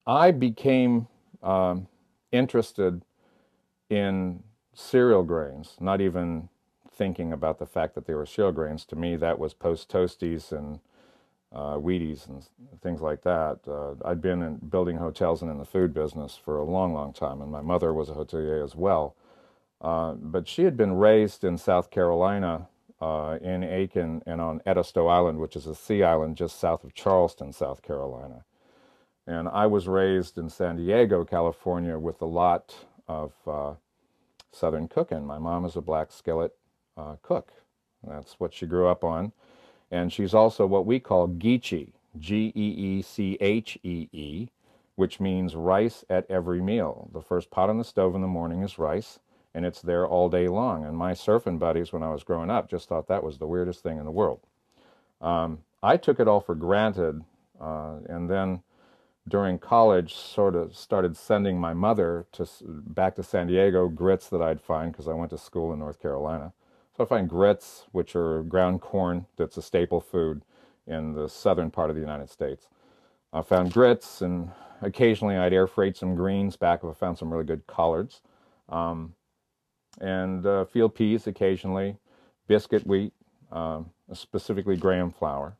I became interested in cereal grains, not even thinking about the fact that they were cereal grains. To me, that was Post Toasties and Wheaties and things like that. I'd been in building hotels and in the food business for a long, long time, and my mother was a hotelier as well. But she had been raised in South Carolina, in Aiken and on Edisto Island, which is a sea island just south of Charleston, South Carolina. And I was raised in San Diego, California, with a lot of Southern cooking. My mom is a black skillet cook. That's what she grew up on. And she's also what we call Geechee, Geechee, which means rice at every meal. The first pot on the stove in the morning is rice, and it's there all day long. And my surfing buddies, when I was growing up, just thought that was the weirdest thing in the world. I took it all for granted, and then during college, sort of started sending my mother to back to San Diego grits that I'd find because I went to school in North Carolina. So I find grits, which are ground corn, that's a staple food in the southern part of the United States. I found grits, and occasionally I'd air freight some greens back if I found some really good collards, um, and field peas occasionally, biscuit wheat, specifically graham flour,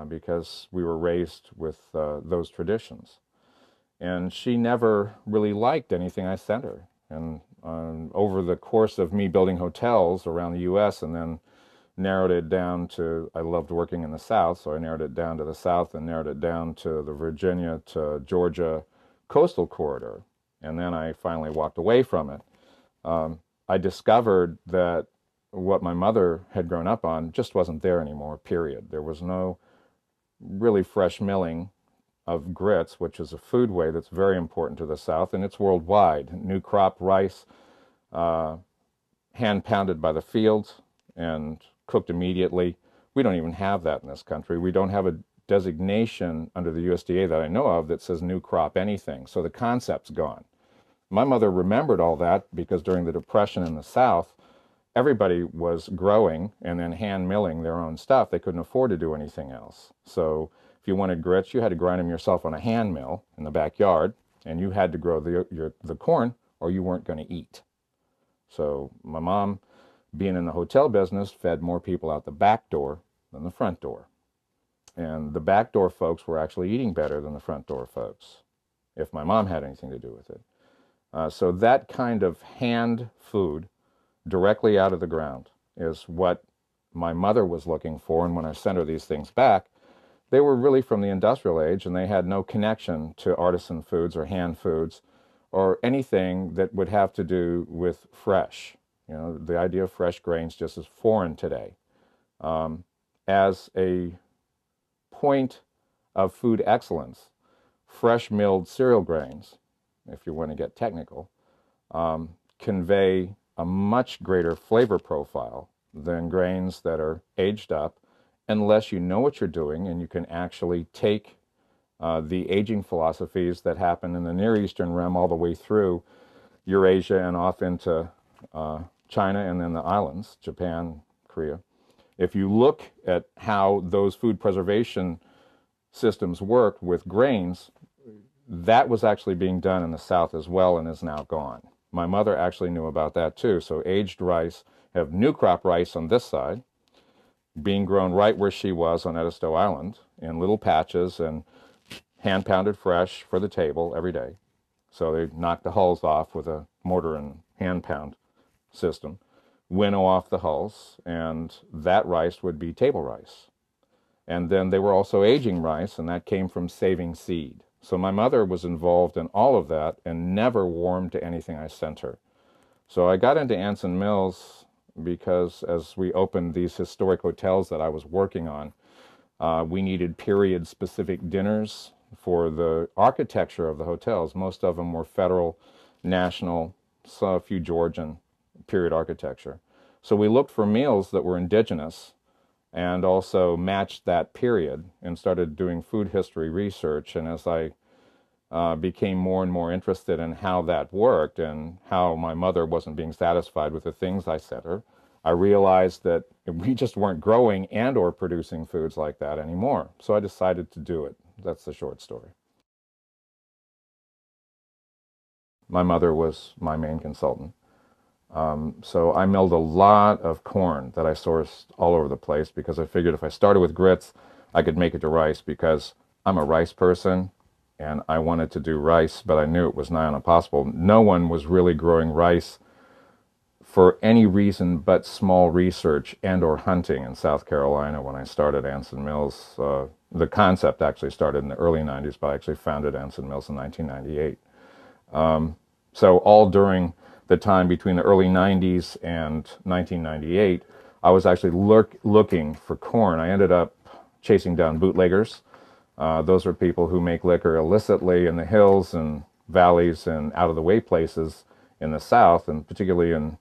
because we were raised with those traditions. And she never really liked anything I sent her. And over the course of me building hotels around the U.S. and then narrowed it down to, I loved working in the South, so I narrowed it down to the South and narrowed it down to the Virginia to Georgia coastal corridor. And then I finally walked away from it. I discovered that what my mother had grown up on just wasn't there anymore, period. There was no really fresh milling of grits, which is a foodway that's very important to the South, and it's worldwide. New crop rice, uh, hand pounded by the fields and cooked immediately. We don't even have that in this country. We don't have a designation under the USDA that I know of that says new crop anything. So the concept's gone. My mother remembered all that because during the Depression in the South, everybody was growing and then hand milling their own stuff. They couldn't afford to do anything else. So if you wanted grits, you had to grind them yourself on a hand mill in the backyard, and you had to grow the corn or you weren't going to eat. So my mom, being in the hotel business, fed more people out the back door than the front door. And the back door folks were actually eating better than the front door folks, if my mom had anything to do with it. So that kind of hand food directly out of the ground is what my mother was looking for. And when I sent her these things back, they were really from the industrial age and they had no connection to artisan foods or hand foods or anything that would have to do with fresh. You know, the idea of fresh grains just is foreign today. As a point of food excellence, fresh milled cereal grains, if you want to get technical, convey a much greater flavor profile than grains that are aged up unless you know what you're doing and you can actually take the aging philosophies that happen in the Near Eastern realm all the way through Eurasia and off into China and then the islands, Japan, Korea. If you look at how those food preservation systems work with grains, that was actually being done in the South as well and is now gone. My mother actually knew about that too. So aged rice, have new crop rice on this side, being grown right where she was on Edisto Island in little patches and hand pounded fresh for the table every day. So they knocked the hulls off with a mortar and hand pound system, winnow off the hulls, and that rice would be table rice. And then they were also aging rice, and that came from saving seed. So my mother was involved in all of that and never warmed to anything I sent her. So I got into Anson Mills because as we opened these historic hotels that I was working on, we needed period-specific dinners for the architecture of the hotels. Most of them were federal, national, so a few Georgian period architecture. So we looked for meals that were indigenous and also matched that period and started doing food history research. And as I became more and more interested in how that worked and how my mother wasn't being satisfied with the things I sent her, I realized that we just weren't growing and or producing foods like that anymore. So I decided to do it. That's the short story. my mother was my main consultant. So I milled a lot of corn that I sourced all over the place because I figured if I started with grits, I could make it to rice because I'm a rice person and I wanted to do rice, but I knew it was nigh on impossible. No one was really growing rice for any reason but small research and or hunting in South Carolina when I started Anson Mills. The concept actually started in the early 90s, but I actually founded Anson Mills in 1998. So all during the time between the early 90s and 1998, I was actually looking for corn. I ended up chasing down bootleggers. Those are people who make liquor illicitly in the hills and valleys and out-of-the-way places in the South, and particularly in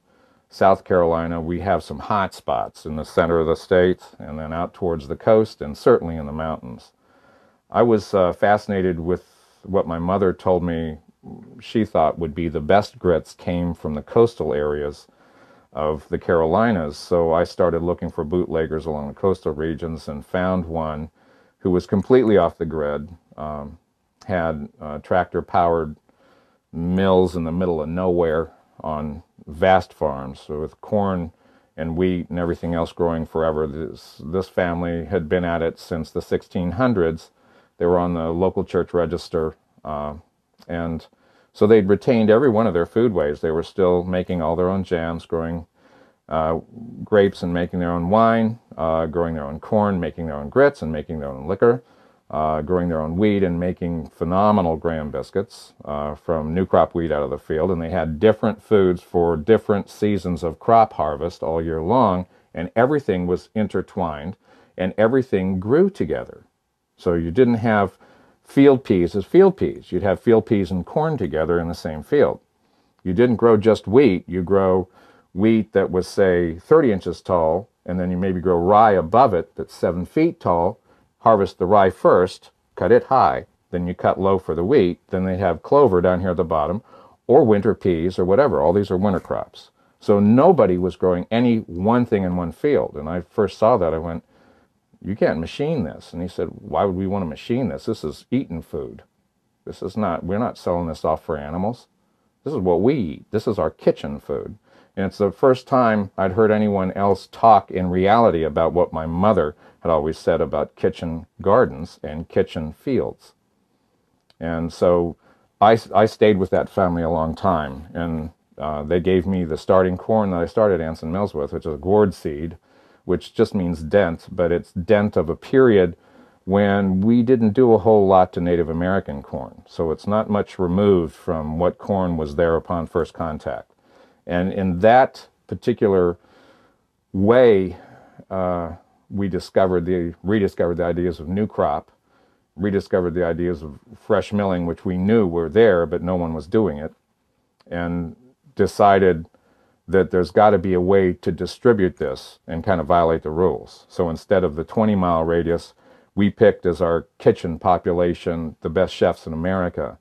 South Carolina. We have some hot spots in the center of the state and then out towards the coast and certainly in the mountains. I was fascinated with what my mother told me she thought would be the best grits came from the coastal areas of the Carolinas. So I started looking for bootleggers along the coastal regions and found one who was completely off the grid, had tractor-powered mills in the middle of nowhere on vast farms, so with corn and wheat and everything else growing forever. This family had been at it since the 1600s. They were on the local church register, and so they'd retained every one of their foodways. They were still making all their own jams, growing grapes and making their own wine, growing their own corn, making their own grits and making their own liquor, growing their own wheat and making phenomenal graham biscuits from new crop wheat out of the field. And they had different foods for different seasons of crop harvest all year long, and everything was intertwined and everything grew together. So you didn't have field peas as field peas. You'd have field peas and corn together in the same field. You didn't grow just wheat. You grow wheat that was, say, 30 inches tall, and then you maybe grow rye above it that's 7 feet tall. Harvest the rye first, cut it high, then you cut low for the wheat. Then they have clover down here at the bottom, or winter peas, or whatever. All these are winter crops. So nobody was growing any one thing in one field. And I first saw that, I went, you can't machine this. And he said, why would we want to machine this? This is eaten food. This is not, we're not selling this off for animals. This is what we eat. This is our kitchen food. And it's the first time I'd heard anyone else talk in reality about what my mother had always said about kitchen gardens and kitchen fields. And so I stayed with that family a long time. And they gave me the starting corn that I started Anson Mills with, which is a gourd seed, which just means dent, but it's dent of a period when we didn't do a whole lot to Native American corn. So it's not much removed from what corn was there upon first contact. And in that particular way, we rediscovered the ideas of new crop, rediscovered the ideas of fresh milling, which we knew were there, but no one was doing it, and decided that there's got to be a way to distribute this and kind of violate the rules. So instead of the 20-mile radius, we picked as our kitchen population the best chefs in America,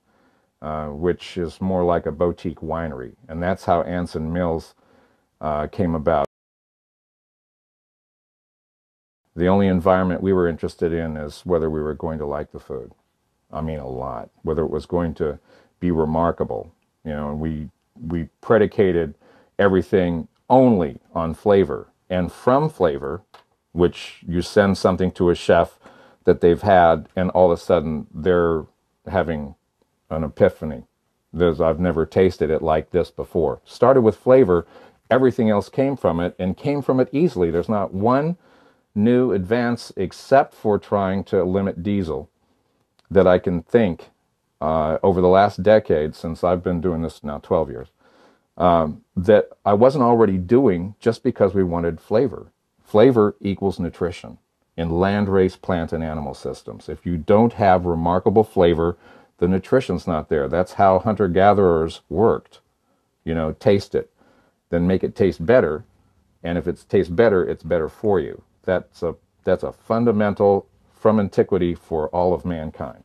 which is more like a boutique winery. And that's how Anson Mills came about. The only environment we were interested in is whether we were going to like the food. I mean, a lot. Whether it was going to be remarkable. You know, and we predicated everything only on flavor. And from flavor, which you send something to a chef that they've had, and all of a sudden they're having an epiphany. I've never tasted it like this before. Started with flavor, everything else came from it, and came from it easily. There's not one new advance except for trying to limit diesel that I can think over the last decade, since I've been doing this now 12 years, that I wasn't already doing just because we wanted flavor. Flavor equals nutrition in land, race, plant, and animal systems. If you don't have remarkable flavor, the nutrition's not there. That's how hunter-gatherers worked. You know, taste it, then make it taste better, and if it tastes better, it's better for you. That's a fundamental from antiquity for all of mankind.